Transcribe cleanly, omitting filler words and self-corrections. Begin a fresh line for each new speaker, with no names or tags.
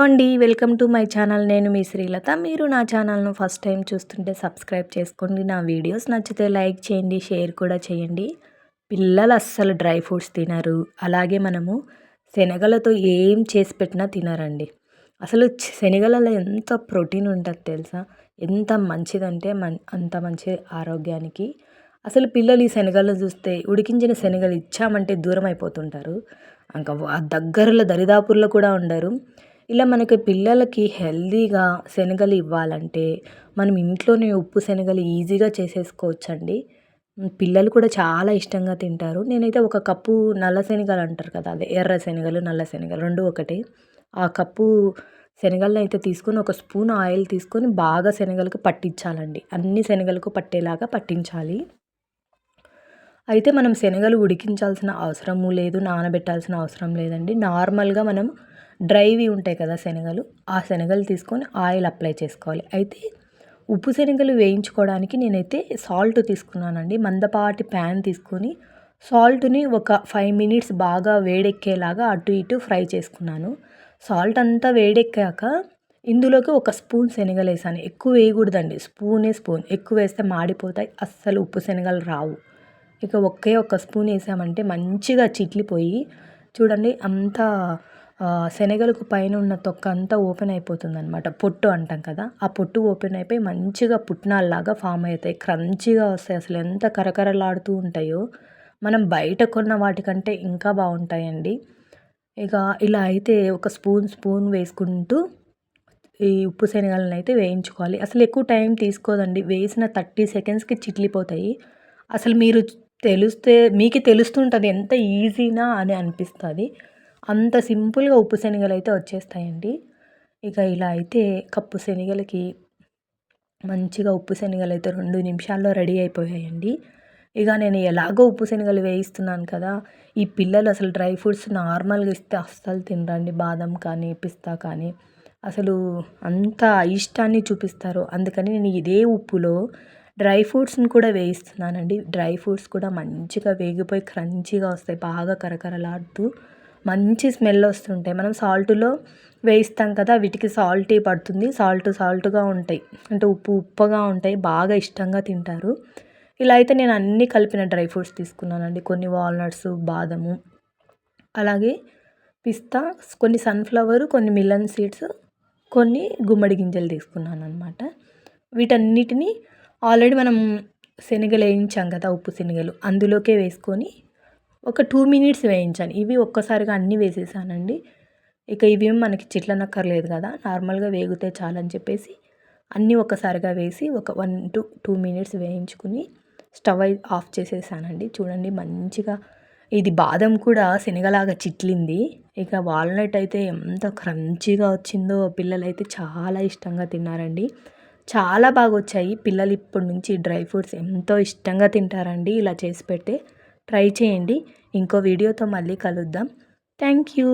అండి. Welcome to my channel. నేను మీ శ్రీలత. మీరు నా ఛానల్‌ను ఫస్ట్ టైం చూస్తుంటే సబ్స్క్రైబ్ చేసుకోండి. నా వీడియోస్ నచ్చితే లైక్ చేయండి, షేర్ కూడా చేయండి. పిల్లలు అస్సలు డ్రై ఫ్రూట్స్ తినరు. అలాగే మనము శనగలతో ఏం చేసి పెట్టినా తినరండి. అసలు శనగలలో ఎంత ప్రోటీన్ ఉంటది తెలుసా? ఎంత మంచిదంటే అంత మంచిది ఆరోగ్యానికి. అసలు పిల్లలు ఈ శనగలు చూస్తే ఉడికించిన శనగలు ఇచ్చామంటే దూరం అయిపోతుంటారు. ఇంకా దగ్గరలో దరిదాపుల్లో కూడా ఉండరు. ఇలా మనకి పిల్లలకి హెల్తీగా శనగలు ఇవ్వాలంటే మనం ఇంట్లోనే ఉప్పు శనగలు ఈజీగా చేసేసుకోవచ్చండి. పిల్లలు కూడా చాలా ఇష్టంగా తింటారు. నేనైతే ఒక కప్పు నల్ల శనగలు అంటారు కదా, అదే ఎర్ర శనగలు నల్ల శనగలు రెండు ఒకటే. ఆ కప్పు శనగలను అయితే తీసుకొని ఒక స్పూన్ ఆయిల్ తీసుకొని బాగా శనగలకు పట్టించాలండి. అన్ని శనగలకు పట్టేలాగా పట్టించాలి. అయితే మనం శనగలు ఉడికించాల్సిన అవసరము లేదు, నానబెట్టాల్సిన అవసరం లేదండి. నార్మల్గా మనం డ్రైవి ఉంటాయి కదా శనగలు, ఆ శనగలు తీసుకొని ఆయిల్ అప్లై చేసుకోవాలి. అయితే ఉప్పు శనగలు వేయించుకోవడానికి నేనైతే సాల్ట్ తీసుకున్నానండి. మందపాటి ప్యాన్ తీసుకొని సాల్ట్ని ఒక 5 మినిట్స్ బాగా వేడెక్కేలాగా అటు ఇటు ఫ్రై చేసుకున్నాను. సాల్ట్ అంతా వేడెక్కాక ఇందులోకి ఒక స్పూన్ శనగలు వేసాను. ఎక్కువ వేయకూడదండి, స్పూన్. ఎక్కువ వేస్తే మాడిపోతాయి, అస్సలు ఉప్పు శనగలు రావు. ఇక ఒక స్పూన్ వేసామంటే మంచిగా చిట్లిపోయి చూడండి అంతా శనగలకు పైన ఉన్న తొక్క అంతా ఓపెన్ అయిపోతుందనమాట. పొట్టు అంటాం కదా, ఆ పొట్టు ఓపెన్ అయిపోయి మంచిగా పుట్నాల్లాగా ఫామ్ అవుతాయి. క్రంచీగా వస్తాయి. అసలు ఎంత కరకరలాడుతూ ఉంటాయో. మనం బయట కొన్న వాటికంటే ఇంకా బాగుంటాయండి. ఇక ఇలా అయితే ఒక స్పూన్ వేసుకుంటూ ఈ ఉప్పు శనగలను అయితే వేయించుకోవాలి. అసలు ఎక్కువ టైం తీసుకోదండి. వేసిన 30 సెకండ్స్కి చిట్లిపోతాయి. అసలు మీకు తెలుస్తుంటుంది ఎంత ఈజీనా అని అనిపిస్తుంది. అంత సింపుల్గా ఉప్పు శనగలు అయితే వచ్చేస్తాయండి. ఇక ఇలా అయితే కప్పు శనగలకి మంచిగా ఉప్పు శనగలు అయితే 2 నిమిషాల్లో రెడీ అయిపోయాయండి. ఇక నేను ఎలాగో ఉప్పు శనగలు వేయిస్తున్నాను కదా, ఈ పిల్లలు అసలు డ్రై ఫ్రూట్స్ నార్మల్గా ఇస్తే అస్సలు తినరండి. బాదం కానీ పిస్తా కానీ అసలు అంత ఇష్టాన్ని చూపిస్తారు. అందుకని నేను ఇదే ఉప్పులో డ్రై ఫ్రూట్స్ని కూడా వేయిస్తున్నానండి. డ్రై ఫ్రూట్స్ కూడా మంచిగా వేగిపోయి క్రంచీగా వస్తాయి, బాగా కరకరలాడుతూ మంచి స్మెల్ వస్తుంటాయి. మనం సాల్ట్లో వేయిస్తాం కదా, వీటికి సాల్టీ పడుతుంది. సాల్ట్గా ఉంటాయి, అంటే ఉప్పుగా ఉంటాయి, బాగా ఇష్టంగా తింటారు. ఇలా అయితే నేను అన్నీ కలిపిన డ్రై ఫ్రూట్స్ తీసుకున్నానండి. కొన్ని వాల్నట్స్, బాదము, అలాగే పిస్తా, కొన్ని సన్ఫ్లవర్, కొన్ని మిలన్ సీడ్స్, కొన్ని గుమ్మడి గింజలు తీసుకున్నాను అనమాట. వీటన్నిటిని ఆల్రెడీ మనం శనగలు వేయించాం కదా, ఉప్పు శనగలు అందులోకే వేసుకొని ఒక 2 మినిట్స్ వేయించాను. ఇవి ఒక్కసారిగా అన్నీ వేసేసానండి. ఇక ఇవేం మనకి చిట్లనక్కర్లేదు కదా, నార్మల్గా వేగితే చాలని చెప్పేసి అన్నీ ఒక్కసారిగా వేసి ఒక 1 to 2 మినిట్స్ వేయించుకుని స్టవ్ ఆఫ్ చేసేసానండి. చూడండి మంచిగా ఇది బాదం కూడా శనగలాగా చిట్లింది. ఇక వాల్నట్ అయితే ఎంత క్రంచీగా వచ్చిందో, పిల్లలైతే చాలా ఇష్టంగా తిన్నారండి. చాలా బాగా వచ్చాయి. పిల్లలు ఇప్పటి నుంచి డ్రై ఫ్రూట్స్ ఎంతో ఇష్టంగా తింటారండి. ఇలా చేసి పెడితే ట్రై చేయండి. ఇంకో వీడియోతో మళ్ళీ కలుద్దాం. Thank you.